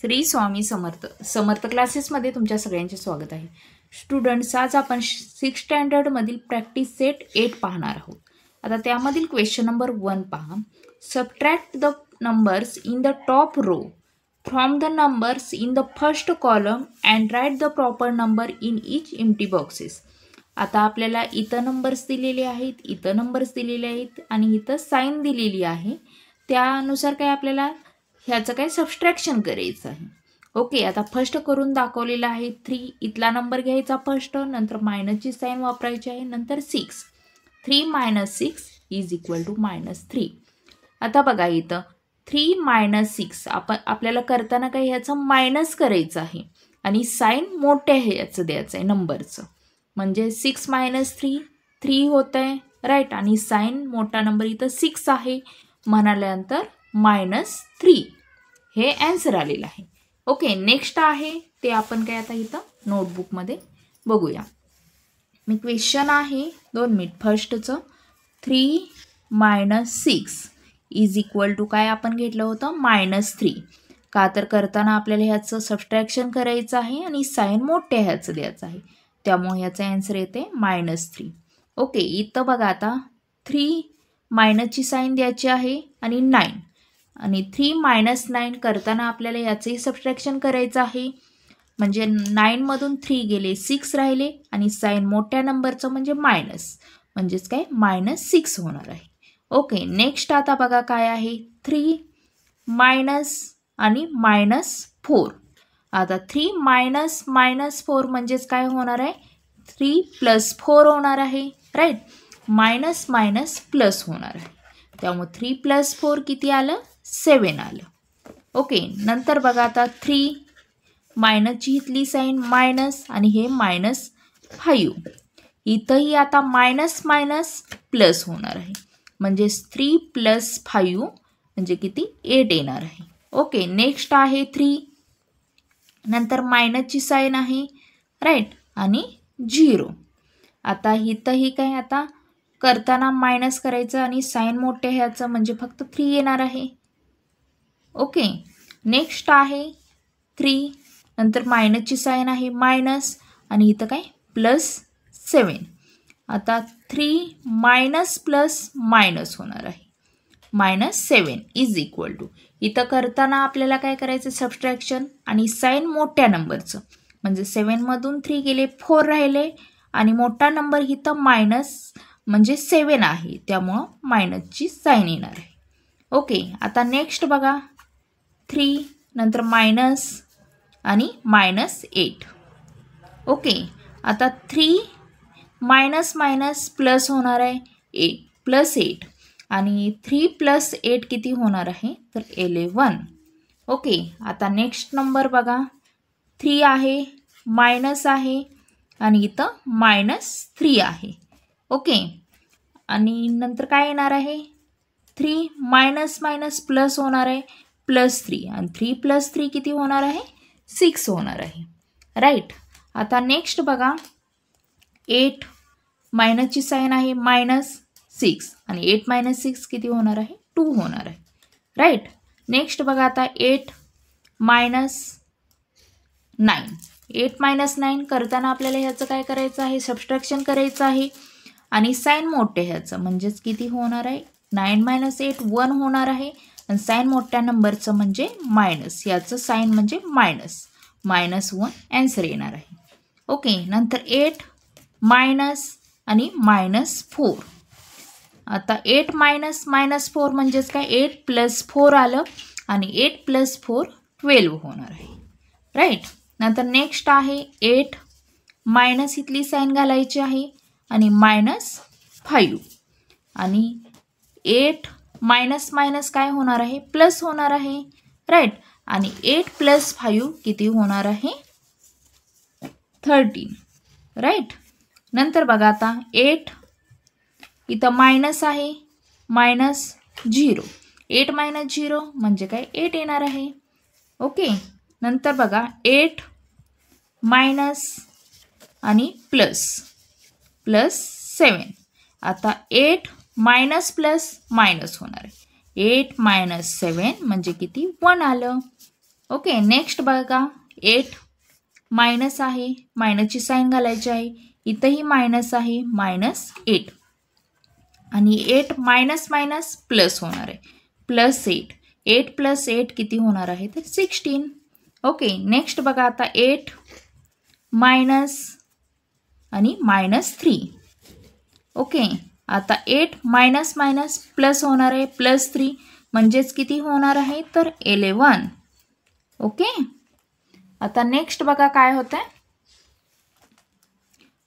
श्री स्वामी समर्थ समर्थ क्लासेसमध्ये तुमच्या सगळ्यांचे स्वागत आहे. स्टुडंट्स, आज आपण 6th स्टँडर्डमधील प्रॅक्टिस सेट 8 पाहणार आहोत. आता त्यामधील क्वेश्चन नंबर 1 पहा. Subtract the numbers in the top row from the numbers in the first column and write the proper number in each empty boxes. आता आपल्याला इथं नंबर्स दिलेले आहेत, इथं नंबर्स दिलेले आहेत आणि इथं साईन दिलेली आहे. त्यानुसार काय आपल्याला ह्याचं काय सबस्ट्रॅक्शन करायचं आहे. ओके, आता फर्स्ट करून दाखवलेलं आहे 3. इथला नंबर घ्यायचा फर्स्ट, नंतर मायनसची साईन वापरायची आहे, नंतर 6. 3 - 6 = -3. आता बघा इथं 3 - 6 आपल्याला करताना काय ह्याचं मायनस करायचं आहे आणि साईन मोठ्या ह्याचं द्यायचं आहे नंबरचं. म्हणजे 6 - 3 3 होत आहे, राईट. आणि साईन मोठा नंबर इथं 6 आहे म्हणाल्यानंतर -3 हे ॲन्सर आलेलं आहे. ओके, नेक्स्ट आहे ते आपण काय आता इथं नोटबुकमध्ये बघूया. मी क्वेश्चन आहे 2 मिनिट. फर्स्टचं 3 - 6 काय आपण घेतलं होतं -3. का तर करताना आपल्याला ह्याचं सबस्ट्रॅक्शन करायचं आहे आणि साईन मोठ्या ह्याचं द्यायचं आहे, त्यामुळे ह्याचा ॲन्सर येते -3. ओके, इथं बघा आता 3 मायनसची साईन द्यायची आहे आणि 9 आणि 3 - 9 करताना आपल्याला याचंही सबस्ट्रॅक्शन करायचं आहे. म्हणजे 9मधून 3 गेले, 6 राहिले आणि साईन मोठ्या नंबरचं म्हणजे म्हणजेच काय -6 होणार आहे. ओके, नेक्स्ट आता बघा काय आहे 3 मायनस आणि -4. आता 3 - -4 म्हणजेच काय होणार आहे 3 + 4 होणार आहे, राईट. मायनस प्लस होणार आहे, त्यामुळे 3 + 4 किती आलं 7 आलं. ओके, नंतर बघा आता 3 मायनसची इथली साईन मायनस आणि हे -5. इथंही आता मायनस प्लस होणार आहे, म्हणजे 3 + 5 म्हणजे किती 8 येणार आहे. ओके, नेक्स्ट आहे 3 नंतर मायनसची साईन आहे, राईट, आणि 0. आता इथंही काय आता करताना मायनस करायचं आणि साईन मोठ्या ह्याचं म्हणजे फक्त 3 येणार आहे. ओके, नेक्स्ट आहे 3 नंतर मायनसची साईन आहे मायनस आणि इथं काय +7. आता 3 मायनस प्लस मायनस होणार आहे, -7 इथं करताना आपल्याला काय करायचं सबस्ट्रॅक्शन आणि साईन मोठ्या नंबरचं. म्हणजे 7मधून 3 गेले, 4 राहिले आणि मोठा नंबर इथं म्हणजे 7 आहे, त्यामुळं मायनसची साईन येणार आहे. ओके, आता नेक्स्ट बघा 3 नंतर मायनस आणि -8. ओके, आता 3 मायनस प्लस होणार आहे 8 आणि 3 + 8 किती होणार आहे तर 11. ओके, आता नेक्स्ट नंबर बघा 3 आहे, मायनस आहे आणि इथं -3 आहे. ओके, आणि नंतर काय येणार आहे 3 मायनस प्लस होणार आहे +3 आणि 3 + 3 किती होणार आहे 6 होणार आहे, राईट. आता नेक्स्ट बघा 8 मायनसची साईन आहे -6 आणि 8 - 6 किती होणार आहे 2 होणार आहे, राईट. नेक्स्ट बघा आता 8 - 9 करताना आपल्याला ह्याचं काय करायचं आहे सबस्ट्रॅक्शन करायचं आहे आणि साईन मोठे ह्याचं म्हणजेच किती होणार आहे 9 - 8 1 होणार आहे आणि साईन मोठ्या नंबरचं म्हणजे मायनस, याचं साईन म्हणजे -1 ॲन्सर येणार आहे. ओके, नंतर 8 मायनस आणि -4. आता 8 - -4 म्हणजेच काय 8 + 4 आलं आणि 8 + 4 12 होणार आहे, राईट. नंतर नेक्स्ट आहे 8 मायनस इथली साईन घालायची आहे आणि -5 आणि 8 मायनस काय होणार आहे प्लस होणार आहे, राईट. आणि 8 + 5 किती होणार आहे 13, राईट. नंतर बघा आता 8 इथं मायनस आहे -0. 8 - 0 म्हणजे काय 8 येणार आहे. ओके, नंतर बघा 8 मायनस आणि +7. आता 8 मायनस प्लस मायनस होणार आहे, 8 - 7 म्हणजे किती 1 आलं. ओके, नेक्स्ट बघा 8 मायनस आहे, मायनसची साईन घालायची आहे. इथंही मायनस आहे, -8 आणि 8 मायनस मायनस प्लस होणार आहे, +8. 8 + 8 किती होणार आहे तर 16. ओके, नेक्स्ट बघा आता 8 मायनस आणि -3. ओके, आता 8 मायनस मायनस प्लस होणार आहे, +3 म्हणजेच किती होणार आहे तर 11. ओके, आता नेक्स्ट बघा काय होत आहे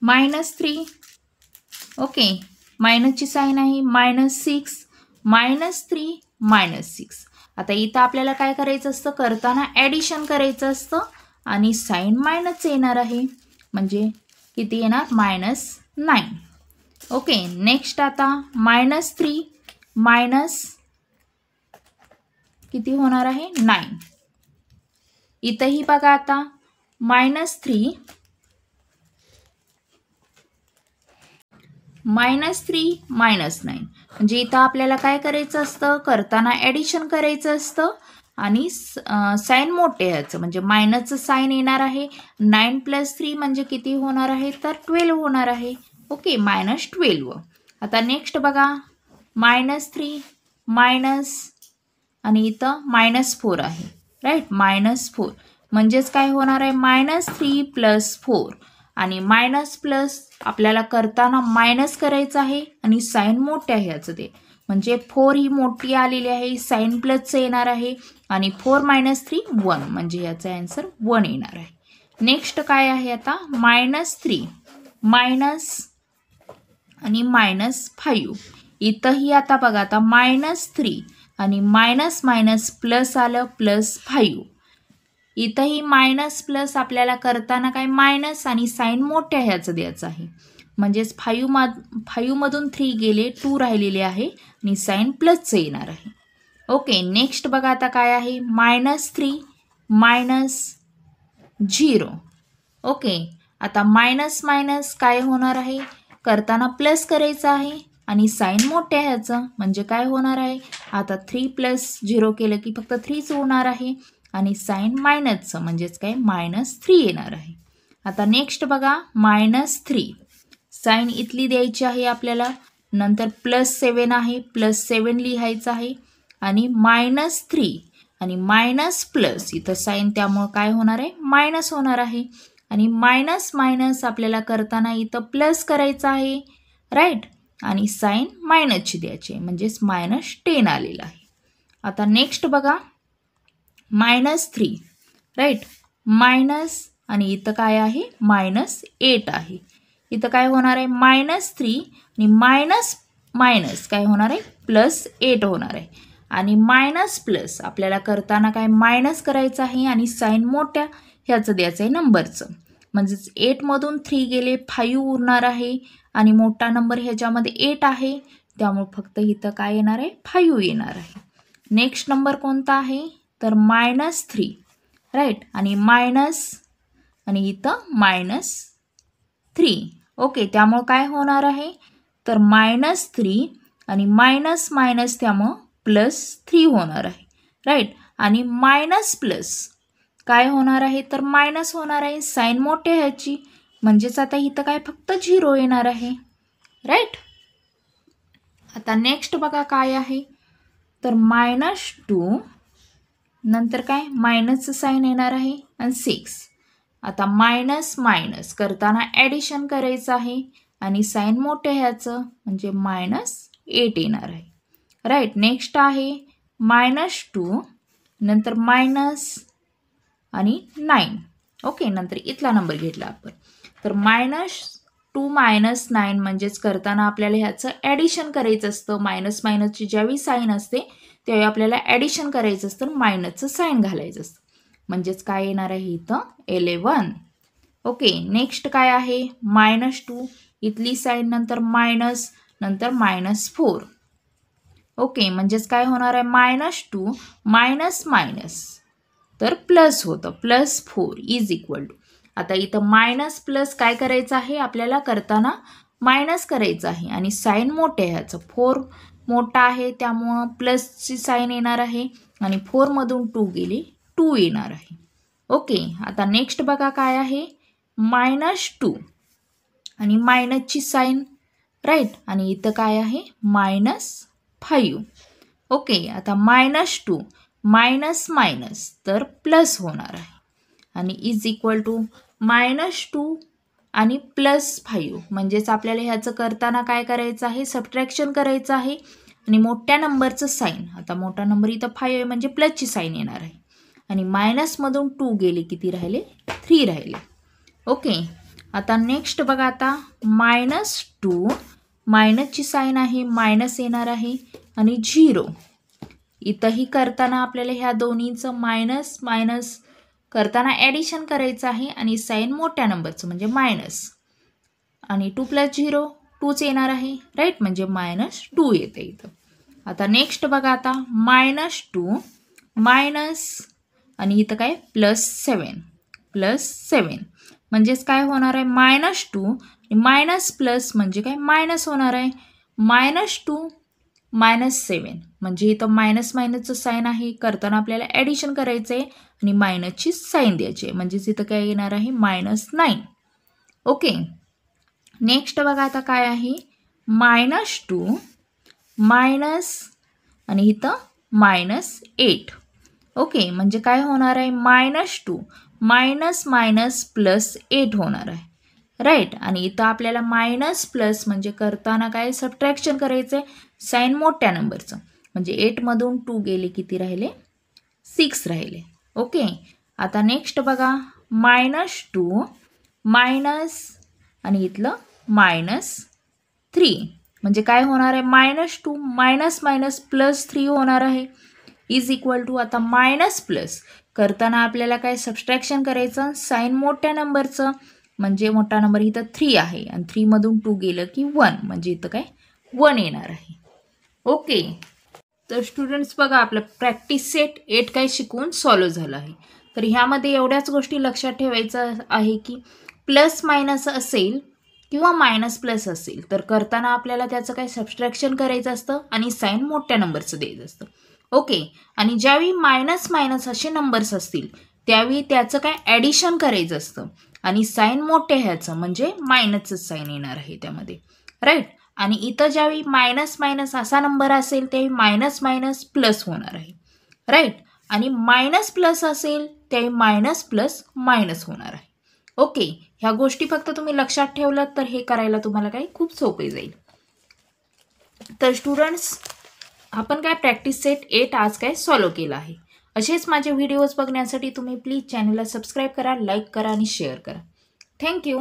-3. ओके, मायनसची साईन आहे, -6 -3 -6. आता इथं आपल्याला काय करायचं असतं, करताना ॲडिशन करायचं असतं आणि साईन मायनस येणार आहे, म्हणजे किती येणार -9. ओके, नेक्स्ट आता -3 मायनस किती होणार आहे 9. इथंही बघा आता -3 -9 म्हणजे इथं आपल्याला काय करायचं असतं, करताना ॲडिशन करायचं असतं आणि साईन मोठे ह्याचं म्हणजे मायनसचं साईन येणार आहे. 9 + 3 म्हणजे किती होणार आहे तर 12 होणार आहे. ओके, -12. आता नेक्स्ट बघा -3 मायनस आणि इथं -4 आहे, राईट. -4 म्हणजेच काय होणार आहे -3 + 4 आणि मायनस प्लस आपल्याला करताना मायनस करायचं आहे आणि साईन मोठे आहे ह्याचं ते, म्हणजे 4 ही मोठी आलेली आहे, साईन प्लसचं येणार आहे आणि 4 - 3 1 म्हणजे याचा आन्सर 1 येणार आहे. नेक्स्ट काय आहे आता -3 मायनस आणि -5. इथंही आता बघा आता -3 आणि मायनस मायनस प्लस आलं +5. इथंही मायनस प्लस आपल्याला करताना काय मायनस आणि साईन मोठ्या ह्याचं द्यायचं आहे, म्हणजेच 5 मधून 3 गेले, 2 राहिलेले आहे आणि साईन प्लसचं येणार आहे. ओके, नेक्स्ट बघा आता काय आहे -3 -0. ओके, आता मायनस मायनस काय होणार आहे, करताना प्लस करायचं आहे आणि साईन मोठ्या ह्याचं म्हणजे काय होणार आहे, आता 3 + 0 केलं की फक्त 3च होणार आहे आणि साईन मायनसचं म्हणजेच काय -3 येणार आहे. आता नेक्स्ट बघा -3 साईन इथली द्यायची आहे आपल्याला, नंतर +7 आहे, +7 लिहायचं आहे आणि -3 आणि मायनस प्लस इथं साईन त्यामुळं काय होणार आहे मायनस होणार आहे आणि मायनस मायनस आपल्याला करताना इथं प्लस करायचं आहे, राईट. आणि साईन मायनसची द्यायची आहे म्हणजेच -10 आलेलं आहे. आता नेक्स्ट बघा -3, राईट. मायनस आणि इथं काय आहे -8 आहे. इथं काय होणार आहे -3 आणि मायनस मायनस काय होणार आहे +8 होणार आहे आणि मायनस प्लस आपल्याला करताना काय मायनस करायचं आहे आणि साईन मोठ्या ह्याचं द्यायचं आहे नंबरचं, म्हणजेच 8 मधून 3 गेले 5 उरणार आहे आणि मोठा नंबर ह्याच्यामध्ये 8 आहे, त्यामुळे फक्त इथं काय येणार आहे 5 येणार आहे. नेक्स्ट नंबर कोणता आहे तर -3, राईट. आणि मायनस आणि इथं -3. ओके, त्यामुळं काय होणार आहे तर -3 आणि मायनस मायनस त्यामुळं +3 होणार आहे, राईट. आणि मायनस प्लस काय होणार आहे तर मायनस होणार आहे, साईन मोठे ह्याची म्हणजेच आता इथं काय फक्त 0 येणार आहे, राईट. आता नेक्स्ट बघा काय आहे तर -2 नंतर काय मायनसचं साईन येणार आहे आणि 6. आता मायनस मायनस करताना ॲडिशन करायचं आहे आणि साईन मोठे ह्याचं म्हणजे -8 येणार आहे, राईट. नेक्स्ट आहे -2 नंतर मायनस आणि 9. ओके, नंतर इथला नंबर घेतला आपण तर -2 - 9 म्हणजेच करताना आपल्याला ह्याचं ॲडिशन करायचं असतं. मायनस मायनसची ज्यावेळी साईन असते त्यावेळी आपल्याला ॲडिशन करायचं असतं, मायनसचं साईन घालायचं असतं, म्हणजेच काय येणार आहे इथं 11. ओके, नेक्स्ट काय आहे -2 इथली साईन नंतर मायनस नंतर -4. ओके, म्हणजेच काय होणार आहे -2 मायनस मायनस तर प्लस होतं +4 = आता इथं मायनस प्लस काय करायचं आहे आपल्याला करताना मायनस करायचं आहे आणि साईन मोठे ह्याचं 4 मोठा आहे त्यामुळं प्लसची साईन येणार आहे आणि 4 मधून 2 गेली 2 येणार आहे. ओके, आता नेक्स्ट बघा काय आहे, -2 आणि मायनसची साईन, राईट, आणि इथं काय आहे -5. ओके, आता -2 मायनस मायनस तर प्लस होणार आहे आणि इज इक्वल टू -2 आणि +5 म्हणजेच आपल्याला ह्याचं करताना काय करायचं आहे, सबट्रॅक्शन करायचं आहे आणि मोठ्या नंबरचं साईन, आता मोठा नंबर इथं 5 आहे म्हणजे प्लसची साईन येणार आहे आणि मायनसमधून 2 गेले, किती राहिले 3 राहिले. ओके, आता नेक्स्ट बघा, आता -2 मायनसची साईन आहे, मायनस येणार आहे आणि 0. इथंही करताना आपल्याला ह्या दोन्हीचं मायनस मायनस करताना ॲडिशन करायचं आहे आणि साईन मोठ्या नंबरचं म्हणजे मायनस आणि 2 + 0 2च येणार आहे, राईट, म्हणजे -2 येते इथं. आता नेक्स्ट बघा, आता -2 मायनस आणि इथं काय +7 म्हणजेच काय होणार आहे, -2 मायनस प्लस म्हणजे काय मायनस होणार आहे, -2 -7 म्हणजे इथं मायनस मायनसचं साईन आहे, करताना आपल्याला ॲडिशन करायचं आहे आणि मायनसची साईन द्यायची आहे, म्हणजेच इथं काय येणार आहे -9. ओके, नेक्स्ट बघा, आता काय आहे, -2 मायनस आणि इथं -8. ओके, म्हणजे काय होणार आहे, -2 मायनस मायनस +8 होणार आहे, राईट, आणि इथं आपल्याला मायनस प्लस म्हणजे करताना काय सबट्रॅक्शन करायचं आहे, साईन मोठ्या नंबरचं म्हणजे 8मधून 2 गेले, किती राहिले 6 राहिले. ओके, आता नेक्स्ट बघा, -2 मायनस आणि इथलं -3 म्हणजे काय होणार आहे, -2 मायनस मायनस +3 होणार आहे इज इक्वल टू, आता मायनस प्लस करताना आपल्याला काय सबट्रॅक्शन करायचं, साईन मोठ्या नंबरचं म्हणजे मोठा नंबर इथं 3 आहे आणि 3मधून 2 गेलं की 1 म्हणजे इथं काय 1 येणार आहे. ओके, तर स्टुडंट्स बघा, आपलं प्रॅक्टिस सेट 8 काय शिकवून सॉल्व झालं आहे. तर ह्यामध्ये एवढ्याच गोष्टी लक्षात ठेवायचं आहे की प्लस मायनस असेल किंवा मायनस प्लस असेल तर करताना आपल्याला त्याचं काय सबट्रॅक्शन करायचं असतं आणि साईन मोठ्या नंबरचं द्यायचं असतं. ओके, आणि ज्यावेळी मायनस मायनस असे नंबर्स असतील त्यावेळी त्याचं काय ॲडिशन करायचं असतं आणि साईन मोठे ह्याचं म्हणजे मायनसचं साईन येणार आहे त्यामध्ये, राईट, आणि इथं ज्यावेळी मायनस मायनस असा नंबर असेल त्यावेळी मायनस मायनस प्लस होणार आहे, राईट, आणि मायनस प्लस असेल त्यावेळी मायनस प्लस मायनस होणार आहे. ओके, ह्या गोष्टी फक्त तुम्ही लक्षात ठेवलात तर हे करायला तुम्हाला काही खूप सोपे जाईल. तर स्टुडंट्स, आपण काय प्रॅक्टिस सेट 8 आज काय सॉल्व केला आहे. असेच माझे व्हिडिओज बघण्यासाठी तुम्ही प्लीज चॅनलला सबस्क्राईब करा, लाईक करा आणि शेअर करा. थँक्यू.